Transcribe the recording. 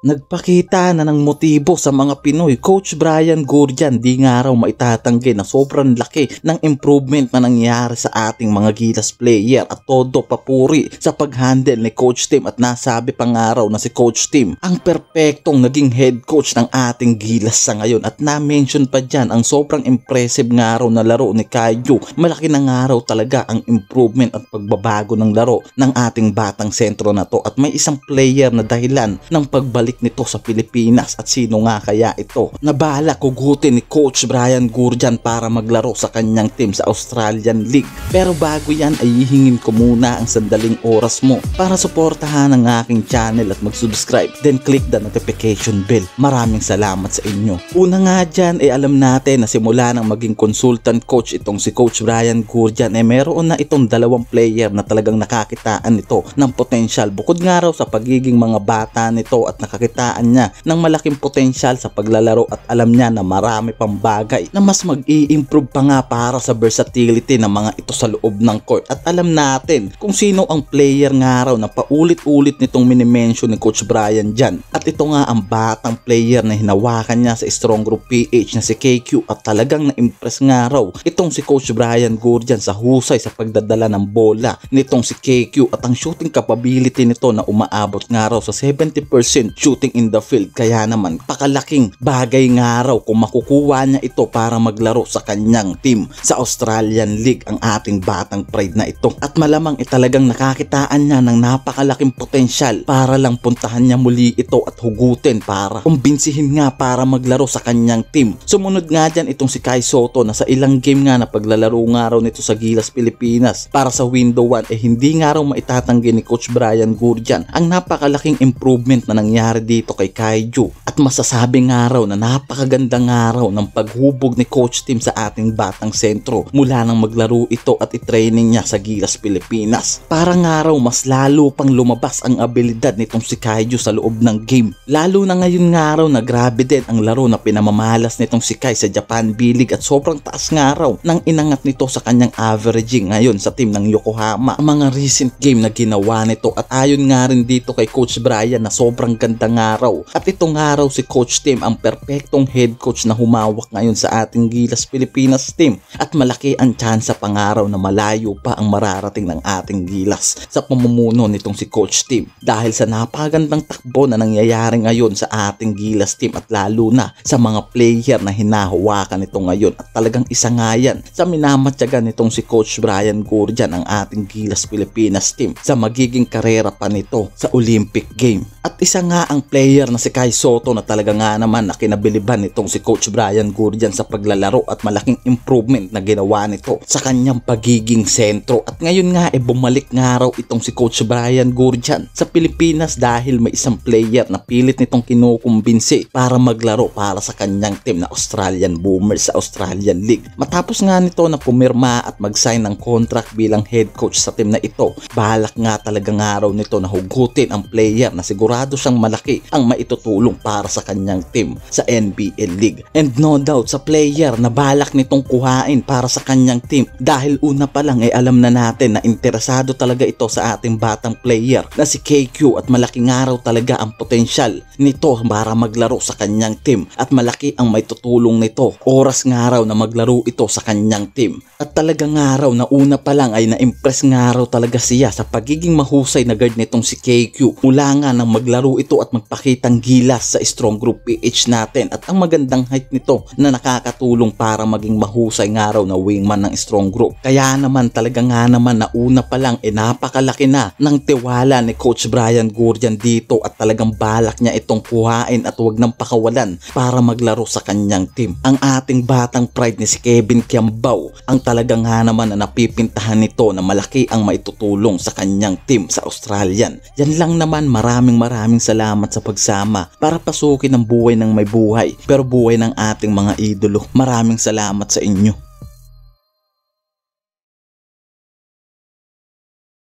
Nagpakita na ng motibo sa mga Pinoy, Coach Brian Goorjian di nga raw maitatanggi na sobrang laki ng improvement na nangyari sa ating mga Gilas player at todo papuri sa pag-handle ni Coach Tim at nasabi pa nga raw na si Coach Tim ang perpektong naging head coach ng ating Gilas sa ngayon at na-mention pa dyan ang sobrang impressive nga raw na laro ni Kaiju. Malaki na nga raw talaga ang improvement at pagbabago ng laro ng ating batang sentro na to at may isang player na dahilan ng pagbalik nito sa Pilipinas at sino nga kaya ito na bahala kugutin ni Coach Brian Goorjian para maglaro sa kanyang team sa Australian League. Pero bago yan ay hihingin ko muna ang sandaling oras mo para suportahan ang aking channel at mag-subscribe, then click the notification bell. Maraming salamat sa inyo. Una nga dyan ay alam natin na simula nang maging consultant coach itong si Coach Brian Goorjian ay meron na itong dalawang player na talagang nakakitaan nito ng potential bukod nga raw sa pagiging mga bata nito at nakakitaan niya ng malaking potensyal sa paglalaro at alam niya na marami pang bagay na mas mag-i-improve pa nga para sa versatility ng mga ito sa loob ng court at alam natin kung sino ang player nga raw na paulit-ulit nitong minimension ni Coach Brian dyan at ito nga ang batang player na hinawakan niya sa Strong Group PH na si KQ at talagang na-impress nga raw itong si Coach Brian Goorjian sa husay sa pagdadala ng bola nitong si KQ at ang shooting capability nito na umaabot nga raw sa 70% shooting in the field kaya naman pakalaking bagay nga raw kung makukuha niya ito para maglaro sa kanyang team sa Australian League ang ating batang pride na ito at malamang talagang nakakitaan niya ng napakalaking potensyal para lang puntahan niya muli ito at hugutin para kumbinsihin nga para maglaro sa kanyang team. Sumunod nga dyan itong si Kai Sotto na sa ilang game nga na paglalaro nga raw nito sa Gilas Pilipinas para sa window 1 hindi nga raw maitatanggi ni Coach Brian Goorjian ang napakalaking improvement na nangyari dito kay Kaiju at masasabi nga raw na napakaganda nga raw ng paghubog ni Coach Tim sa ating batang sentro mula nang maglaro ito at i-training niya sa Gilas Pilipinas para nga raw mas lalo pang lumabas ang abilidad nitong si Kaiju sa loob ng game lalo na ngayon nga raw na grabe din ang laro na pinamamalas nitong si Kai sa Japan B-League at sobrang taas nga raw nang inangat nito sa kanyang averaging ngayon sa team ng Yokohama ang mga recent game na ginawa nito at ayon nga rin dito kay Coach Brian na sobrang ganda nga raw at ito nga raw si Coach Tim ang perpektong head coach na humawak ngayon sa ating Gilas Pilipinas team at malaki ang tsansa pa nga raw na malayo pa ang mararating ng ating Gilas sa pamumuno nitong si Coach Tim dahil sa napagandang takbo na nangyayari ngayon sa ating Gilas team at lalo na sa mga player na hinahawakan nito ngayon at talagang isa nga yan sa minamatyagan nitong si Coach Brian Goorjian ang ating Gilas Pilipinas team sa magiging karera pa nito sa Olympic game at isa nga ang player na si Kai Sotto na talaga nga naman na kinabiliban nitong si Coach Brian Goorjian sa paglalaro at malaking improvement na ginawa nito sa kanyang pagiging sentro at ngayon nga bumalik nga raw itong si Coach Brian Goorjian sa Pilipinas dahil may isang player na pilit nitong kinukumbinsi para maglaro para sa kanyang team na Australian Boomers sa Australian League. Matapos nga nito na pumirma at mag-sign ng contract bilang head coach sa team na ito, balak nga talaga nga raw nito na hugutin ang player na sigurado siyang malaki ang maitutulong para sa kanyang team sa NBL League. And no doubt sa player na balak nitong kuhain para sa kanyang team dahil una pa lang alam na natin na interesado talaga ito sa ating batang player na si KQ at malaki nga raw talaga ang potensyal nito para maglaro sa kanyang team at malaki ang maitutulong nito oras nga raw na maglaro ito sa kanyang team at talaga nga raw na una pa lang ay na-impress nga raw talaga siya sa pagiging mahusay na guard nitong si KQ mula nga nang maglaro ito at magpakitang gilas sa Strong Group PH natin at ang magandang height nito na nakakatulong para maging mahusay nga raw na wingman ng Strong Group. Kaya naman talaga nga naman na una pa lang napakalaki na ng tiwala ni Coach Brian Goorjian dito at talagang balak niya itong kuhain at huwag nang pakawalan para maglaro sa kanyang team. Ang ating batang pride ni si Kevin Kiambao ang talagang nga naman na napipintahan nito na malaki ang maitutulong sa kanyang team sa Australian. Yan lang naman, maraming salamat sa pagsama para pasukin ang buhay ng may buhay pero buhay ng ating mga idolo. Maraming salamat sa inyo.